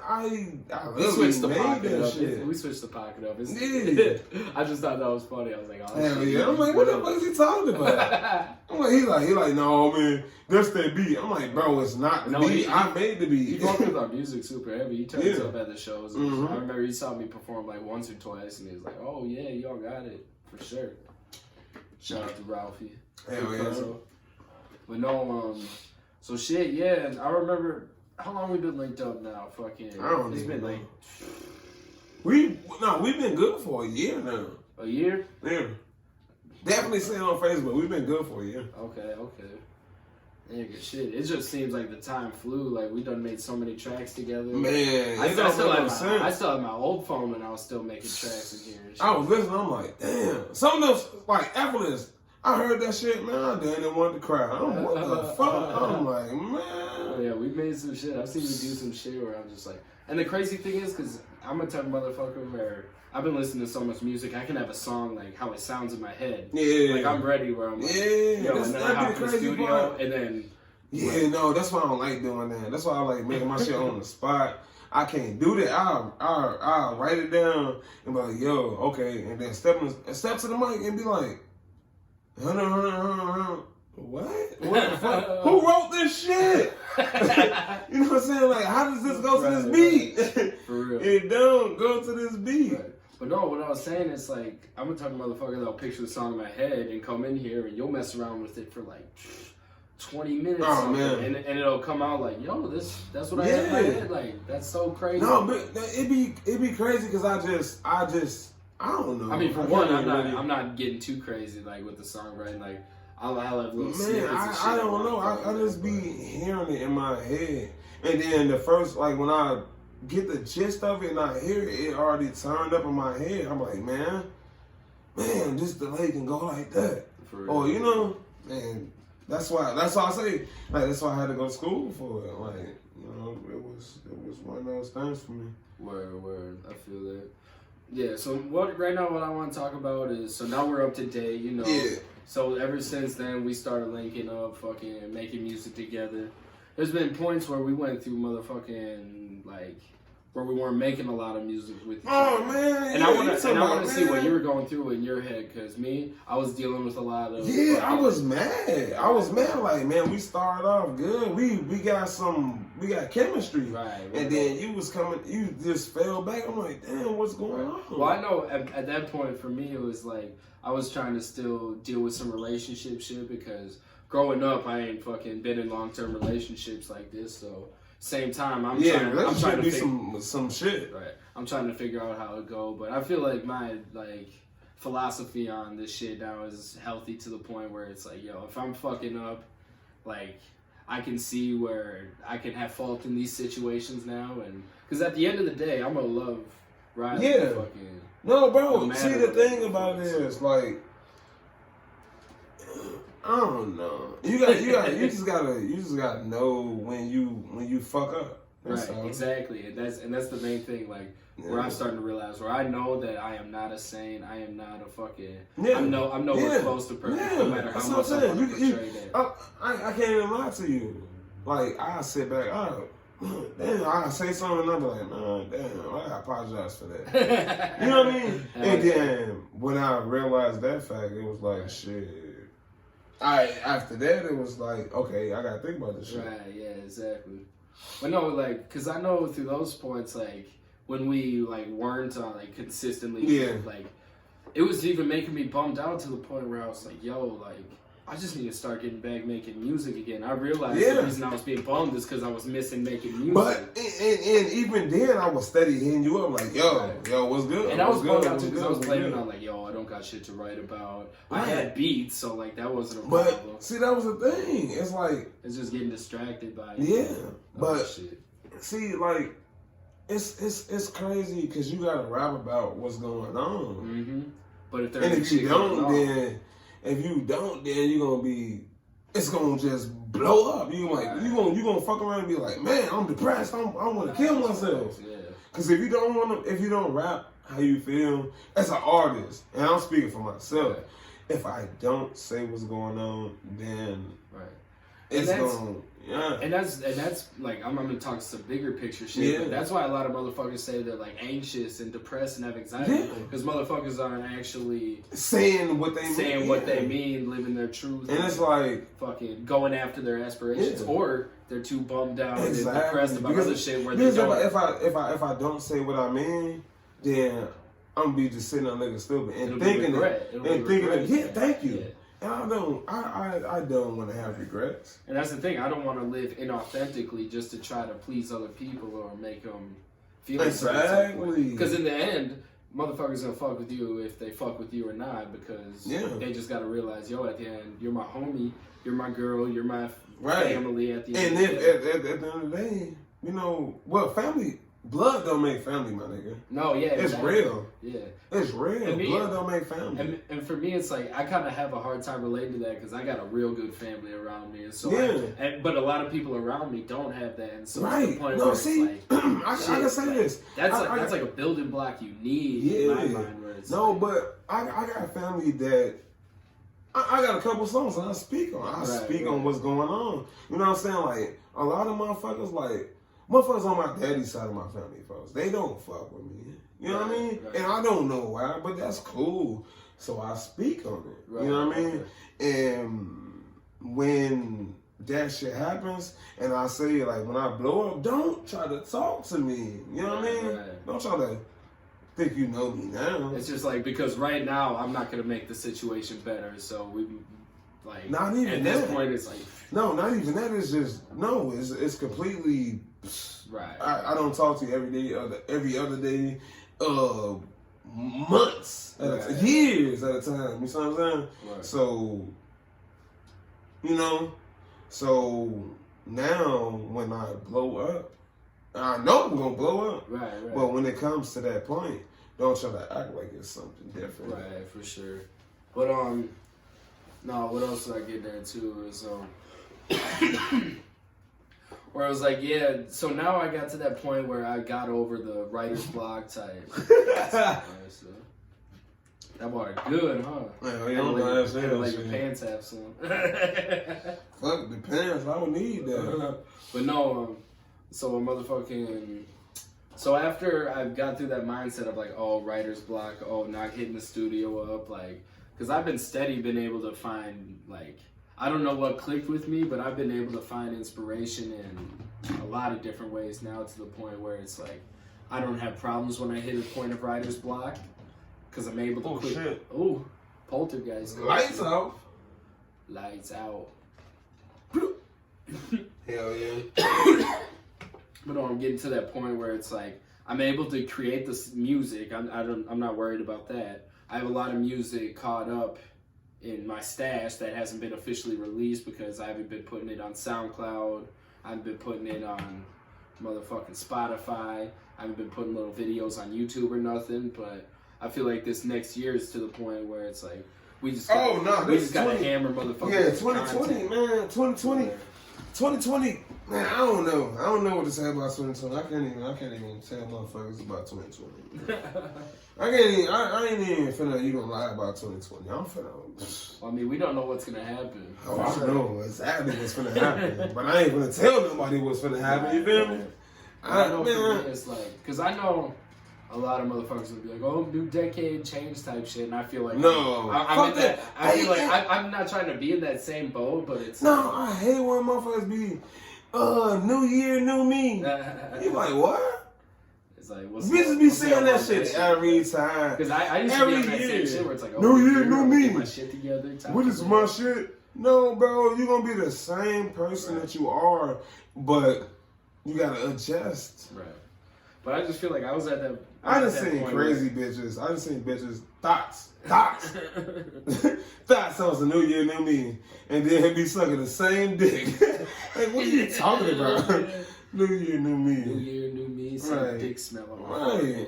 we switched the pocket up. We switched the pocket up. I just thought that was funny. I was like, oh, hell yeah. I'm like, what the fuck is he talking about? I'm like, he like, no, man, that's that beat. I'm like, bro, it's not the beat. I made the beat. He fucked with our music super heavy. He turns up at the shows. Mm-hmm. I remember he saw me perform like once or twice, and he was like, oh yeah, y'all got it for sure. Shout out to Ralphie. Hell yeah. But no, so shit, yeah, and I remember how long we been linked up now. Fucking, it's been like we've been good for a year now. A year? Yeah. Definitely saying on Facebook, we've been good for a year. Okay. Yeah, shit. It just seems like the time flew. Like we done made so many tracks together. Man, I still have my old phone and I was still making tracks in here. And shit. I was listening. I'm like, damn. Some of those like Effortless. I heard that shit, man. I didn't want to cry. I'm what the fuck? I'm like, man. Yeah, we made some shit. I've seen you do some shit where I'm just like, and the crazy thing is, because I'm a type of motherfucker where I've been listening to so much music, I can have a song like how it sounds in my head. Yeah. Like I'm ready where I'm like, and then I hop in the studio part. And then. Yeah, no, that's why I don't like doing that. That's why I like making my shit on the spot. I can't do that. I'll write it down and be like, yo, okay, and then step to the mic and be like, what the fuck? Who wrote this shit? You know what I'm saying? Like, how does this go to this beat? For real. It don't go to this beat. Right. But no, what I was saying is like, I'm a type of motherfucker that'll picture the song in my head and come in here and you'll mess around with it for like 20 minutes. Oh, man. And it'll come out like, yo, that's what I had in my head. Like, that's so crazy. No, but it be crazy because I don't know. I mean, for one, I'm not getting too crazy like with the songwriting. Like, I'll have little snippets of shit. I don't know. I just be hearing it in my head, and then the first when I get the gist of it and I hear it, it already turned up in my head. I'm like, man, this delay can go like that. Or you know, man. That's why I say, like, that's why I had to go to school for it. Like, it was one of those things for me. Word. I feel that. Yeah, so right now what I want to talk about is, so now we're up to date, Yeah. So ever since then, we started linking up, fucking making music together. There's been points where we went through motherfucking, like, where we weren't making a lot of music with each other. Oh, man. And I want to see what you were going through in your head, because I was dealing with a lot of... Yeah, I was mad. Like, man, we started off good. We got chemistry. Right. And then you just fell back. I'm like, damn, what's going on? Well, I know at that point, for me, it was like, I was trying to still deal with some relationship shit, because growing up, I ain't fucking been in long-term relationships like this, so... Same time, I'm trying to do some shit. Right. I'm trying to figure out how it go, but I feel like my philosophy on this shit now is healthy to the point where it's like, yo, if I'm fucking up, like, I can see where I can have fault in these situations now, and because at the end of the day, I'm gonna love Riley. Yeah. Fucking, no, bro. See, the thing about it is, like, I don't know. You just gotta know when you fuck up. Right, exactly. And that's the main thing, like, where I'm starting to realize, where I know that I am not a saint, I am not a fucking, I'm nowhere close to perfect, no matter how much I want to portray that. I can't even lie to you. Like, I sit back, damn, I say something and I'll be like, man, damn, I apologize for that. You know what I mean? And then when I realized that fact, it was like, shit. After that, it was like, okay, I gotta think about this shit. Right, yeah, exactly. But no, like, because I know through those points, like, when we, like, weren't on, like, consistently, like, it was even making me bummed out to the point where I was like, yo, like, I just need to start getting back making music again. I realized the reason I was being bummed is because I was missing making music. But and even then, I was steady hitting you up like, yo, what's good? And I was bummed out too because I was blaming on like, yo, I don't got shit to write about. Right. I had beats, so like that wasn't a problem. But see, that was the thing. It's like it's just getting distracted by but shit. See, like it's crazy because you gotta rap about what's going on. Mm-hmm. But if you don't, then you're gonna be. It's gonna just blow up. You gonna fuck around and be like, man, I'm depressed. I want to kill myself. Yeah. Because if you don't rap how you feel as an artist, and I'm speaking for myself, if I don't say what's going on, then it's gonna. Yeah. And that's like I'm gonna talk some bigger picture shit. But that's why a lot of motherfuckers say they're like anxious and depressed and have anxiety because motherfuckers aren't actually saying what they mean, living their truth, and it's like fucking going after their aspirations, or they're too bummed out and depressed about other shit where they don't. If I don't say what I mean, then I'm gonna be just sitting there looking stupid and thinking thank you. Yeah. I don't want to have regrets. And that's the thing. I don't want to live inauthentically just to try to please other people or make them feel exactly. Because in the end, motherfuckers gonna fuck with you if they fuck with you or not. Because they just gotta realize, yo, at the end, you're my homie, you're my girl, you're my family. At the end, and then at the end of the day, family. Blood don't make family, my nigga. No, it's real. Yeah, it's real. Blood don't make family. And for me, it's like I kind of have a hard time relating to that because I got a real good family around me, and so but a lot of people around me don't have that, and so it's the point where it's like, I can say this. That's like a building block you need in my mind. Where it's but I got a family that. I got a couple songs and I speak on. I speak on what's going on. You know what I'm saying? Like a lot of motherfuckers, motherfuckers on my daddy's side of my family, folks, they don't fuck with me. You know what I mean? And I don't know why, but that's cool. So I speak on it. You know what I mean? And when that shit happens, and I say, like, when I blow up, don't try to talk to me. You know what I mean? Don't try to think you know me now. It's just like, because right now, I'm not going to make the situation better, so we... Like, not even at this point, it's like... No, not even that. It's just... No, it's completely... Right. I don't talk to you every other day, months, years at a time. You see what I'm saying? Right. So, so now when I blow up, I know I'm gonna blow up. Right. But when it comes to that point, don't try to act like it's something different. Right, for sure. But no, what else did I get there too is Where I was like, yeah, so now I got to that point where I got over the writer's block type. That water good, huh? Yeah, like your pants have some. Fuck the pants, I don't need that. But no, so a motherfucking... So after I've got through that mindset of like, oh, writer's block, oh, not hitting the studio up, like... Because I've been able to find, like... I don't know what clicked with me, but I've been able to find inspiration in a lot of different ways now to the point where it's like, I don't have problems when I hit a point of writer's block. Because I'm able to quit. Shit. Oh, poltergeist. Lights out. Lights out. Hell yeah. But no, I'm getting to that point where it's like, I'm able to create this music. I'm not worried about that. I have a lot of music caught up in my stash that hasn't been officially released because I haven't been putting it on SoundCloud. I haven't been putting it on motherfucking Spotify. I haven't been putting little videos on YouTube or nothing, but I feel like this next year is to the point where it's like we just gotta hammer motherfuckers. Yeah, 2020, man, 2020, man. I don't know what to say about 2020. I can't even tell motherfuckers about 2020. I ain't even finna even lie about 2020. I'm finna. Well, I mean, we don't know what's gonna happen. Oh, I know exactly what's finna happen, but I ain't gonna tell nobody what's finna happen. You feel me? I know for me, it's like, because I know a lot of motherfuckers will be like, oh, new decade change type shit, and I feel like I'm in that. I feel like I'm not trying to be in that same boat, but it's I hate when motherfuckers be new year, new me. You like what? It's like bitches be saying that shit every time. Because I used to be on that same shit where it's like, oh, new year, new me. Get my shit together. What is my shit? No, bro, you gonna be the same person that you are, but you gotta adjust. Right. But I just feel like I was at that. I done seen crazy bitches. I done seen bitches thoughts. Thoughts on the new year, new me, and then he be sucking the same dick. Like, what are you talking about? New year, new me. New year, new me. Same dick smell on my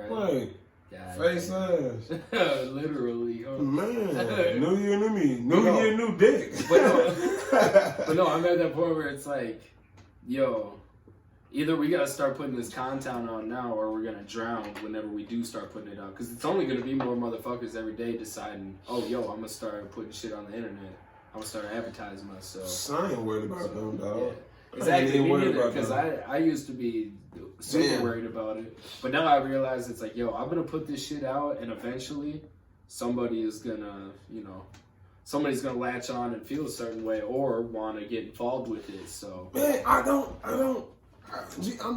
Right. Face ass. Literally. Huh? Man, new year, new me. New year, new dick. But no, I'm at that point where it's like, yo, either we gotta start putting this content on now, or we're gonna drown whenever we do start putting it out. Because it's only gonna be more motherfuckers every day deciding, oh, yo, I'm gonna start putting shit on the internet. I'm gonna start advertising myself. I ain't worried about them, dog. Yeah. Exactly, me neither, because I used to be super worried about it. But now I realize it's like, yo, I'm going to put this shit out, and eventually somebody is going to, somebody's going to latch on and feel a certain way or want to get involved with it, so. Man, I'm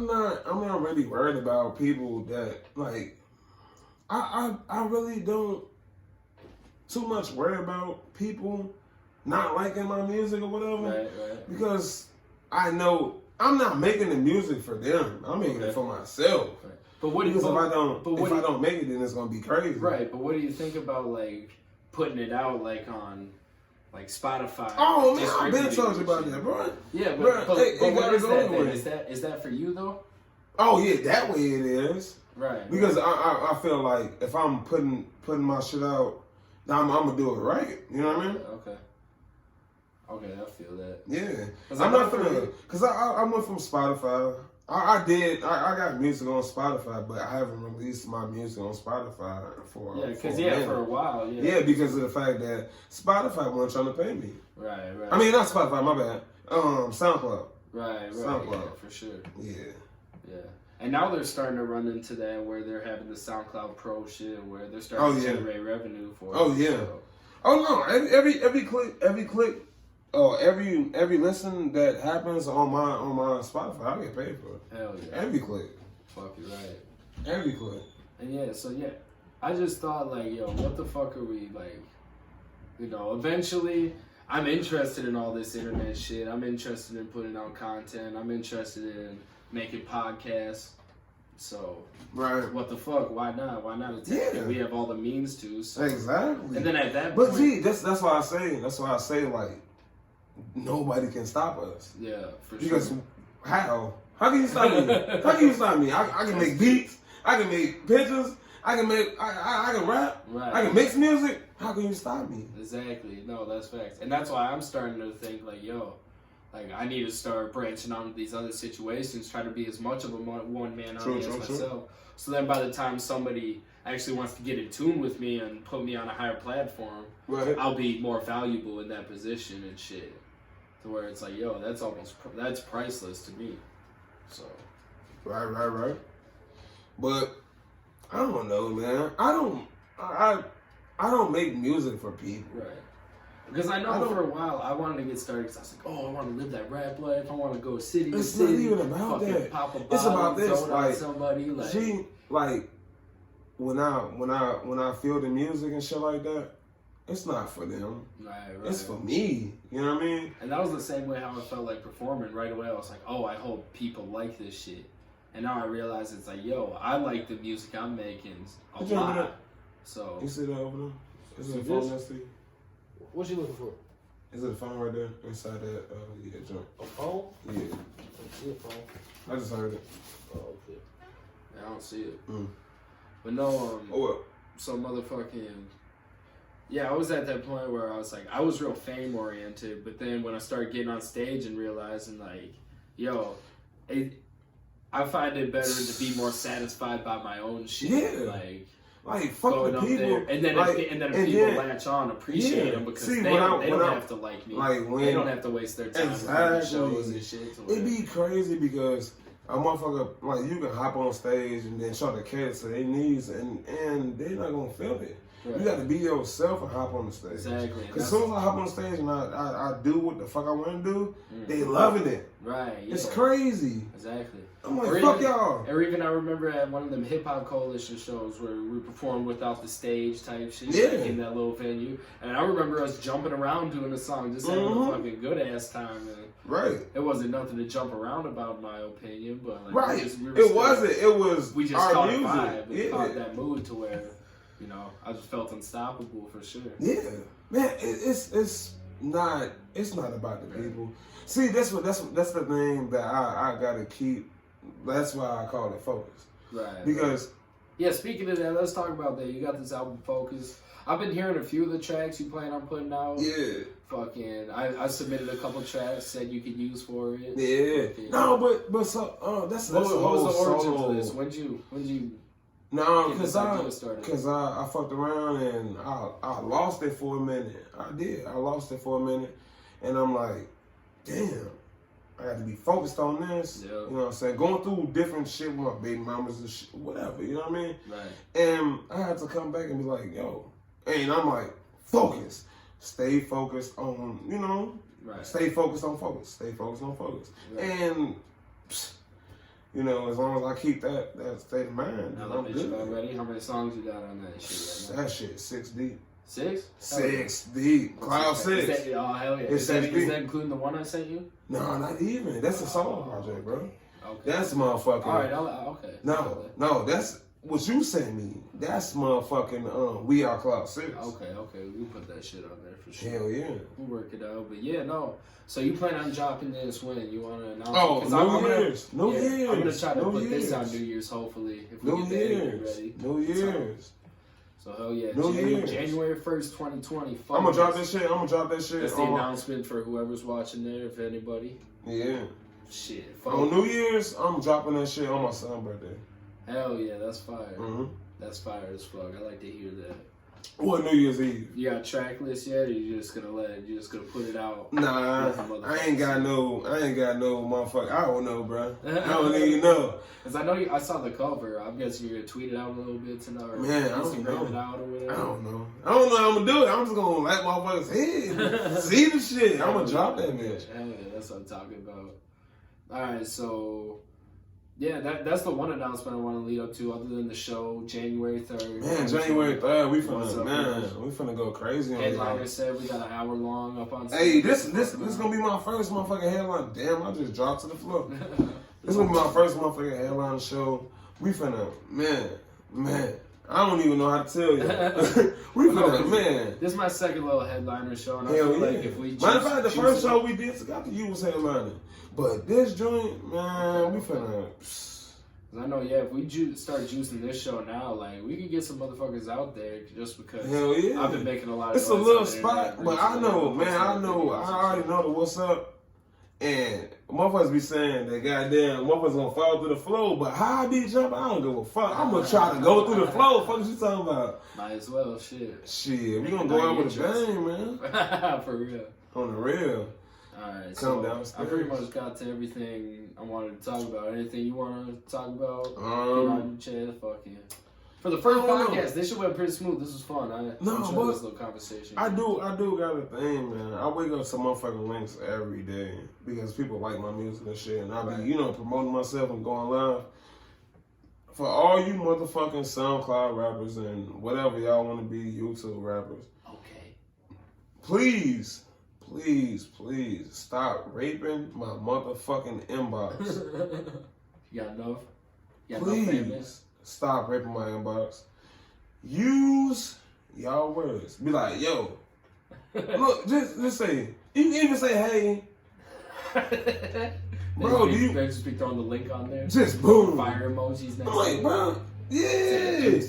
not really worried about people that, like, I really don't too much worry about people not liking my music or whatever. Right. Because I know I'm not making the music for them. I'm making it for myself. Right. But what do you? If I don't make it, then it's gonna be crazy. Right. But what do you think about like putting it out like on like Spotify? Oh man, I've been talking about that, bro. Yeah, but what is that? Is that for you though? Oh yeah, that way it is. Right. Because I feel like if I'm putting my shit out, I'm gonna do it right. You know what I mean? Okay, I feel that. Yeah, I'm not gonna, cause I went from Spotify. I got music on Spotify, but I haven't released my music on Spotify for for a while. Yeah, because of the fact that Spotify wasn't trying to pay me. Right. I mean, not Spotify, my bad. SoundCloud. Right. SoundCloud. Yeah, for sure. Yeah. And now they're starting to run into that where they're having the SoundCloud Pro shit, where they're starting to generate revenue for it. Oh yeah. So. Oh no! Every click. Oh, every listen that happens on my Spotify, I get paid for it. Hell yeah. Every click. Fuck you right. Every click. And I just thought like, yo, what the fuck are we like? Eventually, I'm interested in all this internet shit. I'm interested in putting out content. I'm interested in making podcasts. So, right. What the fuck? Why not? Why not attack it? We have all the means to. So. Exactly. And then at that point, but gee, that's why I say like. Nobody can stop us. Yeah, for sure. Because how? How can you stop me? How can you stop me? I can make beats. I can make pictures. I can rap. Right. I can mix music. How can you stop me? Exactly. No, that's facts. And that's why I'm starting to think like, yo, Like, I need to start branching out into these other situations, try to be as much of a one-man army as myself. So then by the time somebody actually wants to get in tune with me and put me on a higher platform, I'll be more valuable in that position and shit. To where it's like, yo, that's priceless to me. So. Right. But I don't know, man. I don't make music for people. Right. Because I know for a while I wanted to get started because I was like, oh, I want to live that rap life. I want to go city to city. It's not even about that. Pop a bottle, it's about this. Like somebody. Like, see, like when I feel the music and shit like that, it's not for them. Right. It's for me. You know what I mean? And that was the same way how I felt like performing right away. I was like, oh, I hope people like this shit. And now I realize it's like, yo, I like the music I'm making a lot. So you see that over there? Is it a phone next to you? What you looking for? Is it a phone right there inside that joint? A phone? Yeah. I don't see a phone. I just heard it. Oh, okay. I don't see it. Mm. But no, what? So motherfucking, yeah, I was at that point where I was like, I was real fame oriented, but then when I started getting on stage and realizing like, yo, I find it better to be more satisfied by my own shit. Yeah. Like fuck the people, there. And then if people latch on, appreciate them because they don't have to like me. Like when they don't have to waste their time on shows and shit. It'd be crazy because a motherfucker, like, you can hop on stage and then show the kids to their needs and they're not gonna feel it. Right. You got to be yourself and hop on the stage. Exactly. Because as soon as I hop on the stage and I do what the fuck I want to do, they loving it. Right. Yeah. It's crazy. Exactly. I'm like, fuck y'all. Or even I remember at one of them hip hop coalition shows where we performed without the stage type shit in that little venue. And I remember us jumping around doing the song, just having a fucking good ass time. And right. It wasn't nothing to jump around about, in my opinion, but like, right. We just caught music. A vibe. We caught that mood to where, you know, I just felt unstoppable for sure. Yeah, man, it's not about the people. See, that's the thing that I gotta keep. That's why I call it Focus. Right. Because yeah, speaking of that, let's talk about that. You got this album Focus. I've been hearing a few of the tracks you plan on putting out. Yeah. Fucking, I submitted a couple tracks, said you could use for it. Yeah. Fucking, no, but so that's what was the origin solo. of this? When'd you? No, because I fucked around and I lost it for a minute. I did. I lost it for a minute, and I'm like, damn. I got to be focused on this. Yep. You know what I'm saying? Going through different shit with my baby mamas and shit, whatever. You know what I mean? Right. And I had to come back and be like, yo. And I'm like, focus. Stay focused on, you know. Right. Stay focused on focus. Stay focused on focus. Right. And, you know, as long as I keep that state of mind, I'm good. Already? How many songs you got on that shit right now? That shit, 6 deep. 6? 6 deep. Cloud 6. Oh, hell yeah. Is that including the one I sent you? No, not even. That's a solo project, bro. Okay. That's motherfucking. All right, okay. No, that's what you sent me. That's motherfucking. We Are Cloud 6. Okay. We put that shit on there for sure. Hell yeah. We'll work it out. But yeah, no. So you plan on dropping this when? You want to announce it? Oh, New Year's. I'm going to try to put this on New Year's, hopefully. If we get the edit ready. New Year's. So hell yeah. Year's. January 1st, 2020. I'm going to drop that shit. That's the announcement for whoever's watching there, if anybody. Yeah. Shit. On New Year's, I'm dropping that shit on my son's birthday. Hell yeah, that's fire. Mm-hmm. That's fire as fuck. I like to hear that. What, New Year's Eve? You got a track list yet, or you just gonna put it out? Nah, I ain't got no motherfucker. I don't know, bro. I don't even know. Cause I saw the cover. I'm guessing you're gonna tweet it out a little bit tonight, or man, Instagram it out or whatever. I don't know how I'm gonna do it. I'm just gonna let motherfuckers see the shit. I'm gonna drop that bitch. Hell yeah, that's what I'm talking about. All right, so. Yeah, that's the one announcement I want to lead up to, other than the show, January 3rd. Man, January 3rd, we finna go crazy on this. Headliner said we got an hour long up on stage. Hey, this gonna be my first motherfucking headline. Damn, I just dropped to the floor. This gonna be my first motherfucking headline show. We finna, man, I don't even know how to tell you. We finna, man. This is my second little headliner show, and I feel like if we matter of fact, the first show we did together, you was headlining. But this joint, man, we finna. I know, yeah, if we start juicing this show now, like, we could get some motherfuckers out there just because hell yeah. I've been making a lot of it's a little spot, but I know, man, I already know the what's up. And motherfuckers be saying that goddamn motherfuckers gonna fall through the flow, but how I be jumping, I don't give a fuck. I'm gonna try to go through the flow. Fuck what you talking about? Might as well, shit. Shit, we gonna go out with a bang, man. For real. On the real. Alright, Come so downstairs. I pretty much got to everything I wanted to talk about. Anything you want to talk about? Get on your chest, fuck yeah. For the first podcast, this shit went pretty smooth. This was fun. I enjoyed this little conversation. I do got a thing, man. I wake up to motherfucking links every day because people like my music and shit, and I be, promoting myself and going live. For all you motherfucking SoundCloud rappers and whatever y'all want to be, YouTube rappers. Okay. Please stop raping my motherfucking inbox. You got enough? Please. Stop raping my inbox. Use y'all words. Be like, yo. Look, just say. You can even say, hey. Bro, do you just be throwing the link on there? Just boom. Fire emojis next. I'm like, bro, yeah.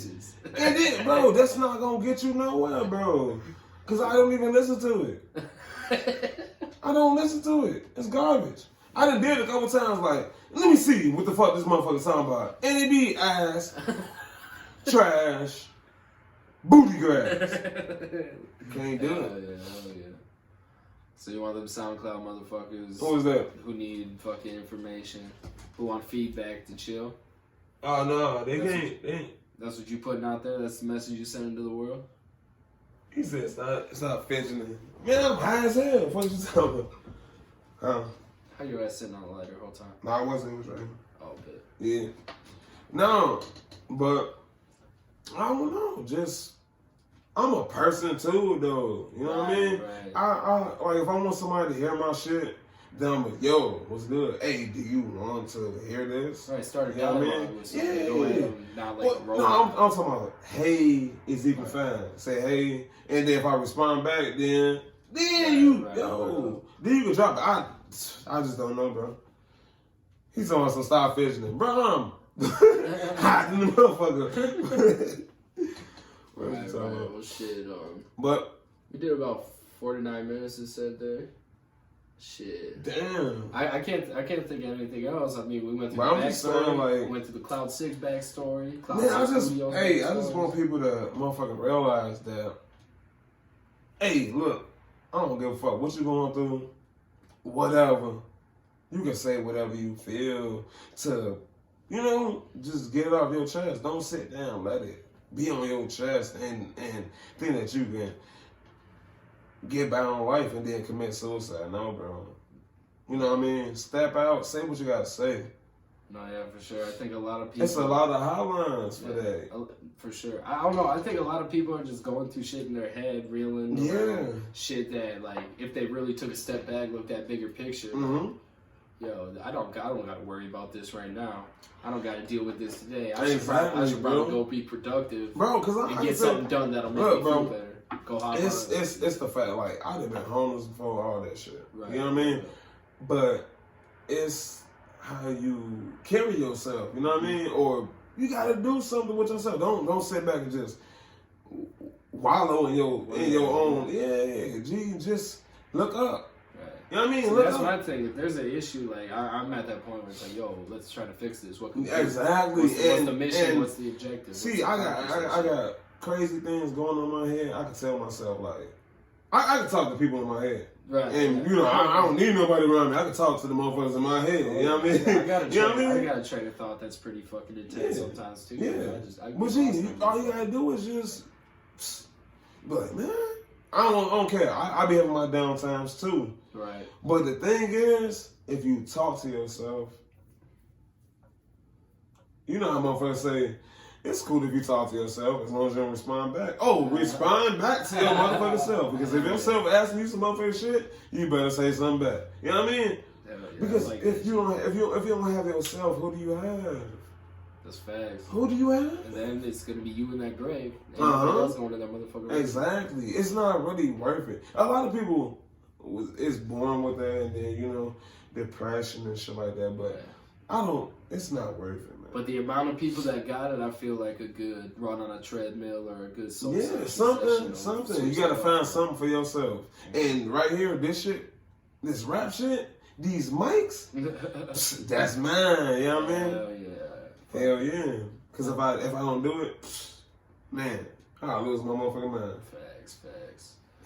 And then, bro, that's not gonna get you nowhere, bro. Cause I don't even listen to it. I don't listen to it. It's garbage. I done did it a couple times, like, let me see what the fuck this motherfucker talking about. And it be ass, trash, booty grass. Can't do it. Hell yeah. So you want them SoundCloud motherfuckers Who is that? Who need fucking information, who want feedback to chill? Oh, no, they can't. That's what you putting out there? That's the message you sending to the world? He said it's not fidgeting. Man, I'm high as hell. What you talking about? How your ass sitting on the lighter the whole time? No, I wasn't. It was right. Oh, good. Yeah. No, but I don't know. Just I'm a person too, though. You know what I mean? Right. I like if I want somebody to hear my shit, then I'm like, yo, what's good? Hey, do you want to hear this? Right, start a You know what I dialogue mean? with somebody. Not like I'm talking about hey is even fine. Say hey, and then if I respond back, then you can drop it. I just don't know, bro. He's on some stop fidgeting. Bro, I'm hiding the motherfucker. Right. Well, shit. But we did about 49 minutes. It said there. Shit. Damn. I can't think of anything else. I mean, we went through the backstory. We went through the Cloud 6 backstory. I just want people to motherfucking realize that. Hey, look, I don't give a fuck what you going through. Whatever. You can say whatever you feel to, just get it off your chest. Don't sit down. Let it be on your chest and think that you can get by on life and then commit suicide. No, bro. You know what I mean? Step out. Say what you got to say. No, yeah, for sure. I think a lot of people... It's a lot of hotlines for that. For sure. I don't know. I think a lot of people are just going through shit in their head, reeling shit that, like, if they really took a step back, looked at bigger picture, yo, I don't got to worry about this right now. I don't got to deal with this today. I should probably go be productive, bro, and get something done that'll make me feel better. Go hop it's the fact, like, I'd have been homeless before all that shit. Right. You know what I mean? But it's how you carry yourself, you know what I mean? Or you gotta do something with yourself. Don't sit back and just wallow in your own. Yeah, just look up. Right. You know what I mean? See, look that's up. my thing. If there's an issue, like I'm at that point where it's like, yo, let's try to fix this. What can we do? Exactly. What's the mission? What's the objective? See, I got crazy things going on in my head. I can tell myself, like, I can talk to people in my head. Right. And, I don't need nobody around me. I can talk to the motherfuckers in my head. You know what I mean? I got a train of thought that's pretty fucking intense sometimes, too. Yeah. But all you gotta do is just be like, man, I don't care. I be having my down times, too. Right. But the thing is, if you talk to yourself, you know how motherfuckers say, it's cool if you talk to yourself as long as you don't respond back. Oh, respond back to your motherfucking self. Because if yourself asking you some motherfucking shit, you better say something back. You know what I mean? Yeah, because if you don't have yourself, who do you have? That's facts. Who do you have? And then it's gonna be you in that grave. And nobody else going to that motherfucker. Exactly. It's not really worth it. A lot of people is born with that, and then depression and shit like that. But it's not worth it. But the amount of people that got it, I feel like a good run on a treadmill or a good something. You gotta find something for yourself. And right here, this rap shit, these mics, that's mine. You know what I mean? Hell yeah. Hell yeah. Because if I don't do it, man, I'll lose my motherfucking mind. Facts.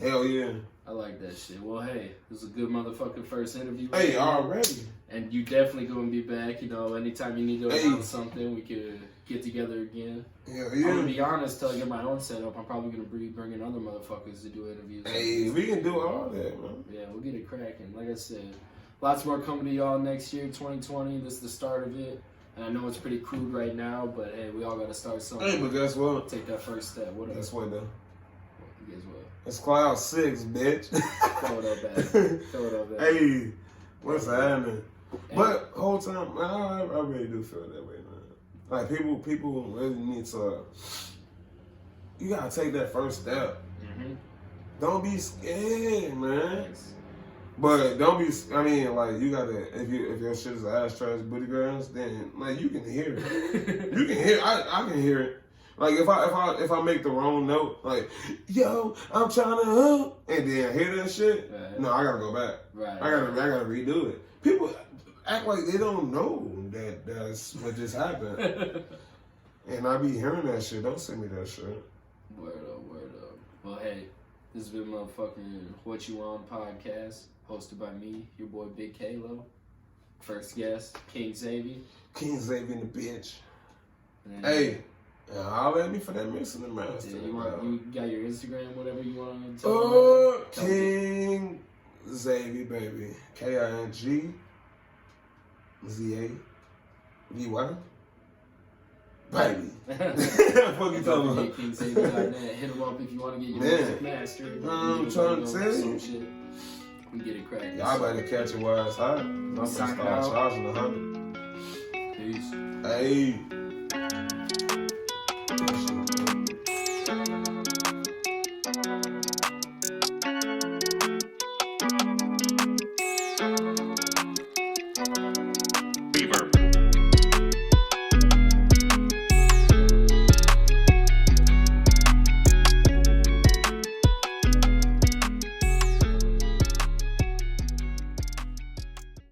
Hell yeah. I like that shit. Well, hey, this is a good motherfucking first interview. Hey, already. And you definitely gonna be back. You know, anytime you need to announce something, we could get together again. Hell yeah. I'm gonna be honest, till I get my own setup, I'm probably gonna be bringing other motherfuckers to do interviews. Hey, we can do all that, man. Yeah, we'll get it cracking. Like I said, lots more coming to y'all next year, 2020. This is the start of it. And I know it's pretty crude right now, but hey, we all gotta start something. Hey, but guess what? Take that first step. What Guess what, though? Guess what? It's Cloud 6, bitch. Throw it up, back. Hey, what's happening? But whole time, man, I really do feel that way, man. Like people really need to. You gotta take that first step. Mm-hmm. Don't be scared, man. Thanks. But don't be. I mean, like you gotta. If your shit is ass trash booty girls, then like you can hear it. You can hear. I can hear it. Like if I make the wrong note, like yo, I'm trying to help, and then hear that shit. Right. No, I gotta go back. Right. I gotta redo it. People act like they don't know that that's what just happened. And I be hearing that shit. Don't send me that shit. Word up. Well, hey, this has been motherfucking What You On podcast, hosted by me, your boy Big Kaylo. First guest, King Zavy. King Zavy in the bitch. Hey, holler at me for that mixing and master. Yeah, you got your Instagram, whatever you want to tell King Zavy, baby. KING ZAVY. Baby. Fuck you talking about? Hit him up if you want to get your music mastered. I'm trying to tell you. Shit. We get it cracking. Y'all better catch it while it's hot. I'm gonna start charging 100. Peace. Hey.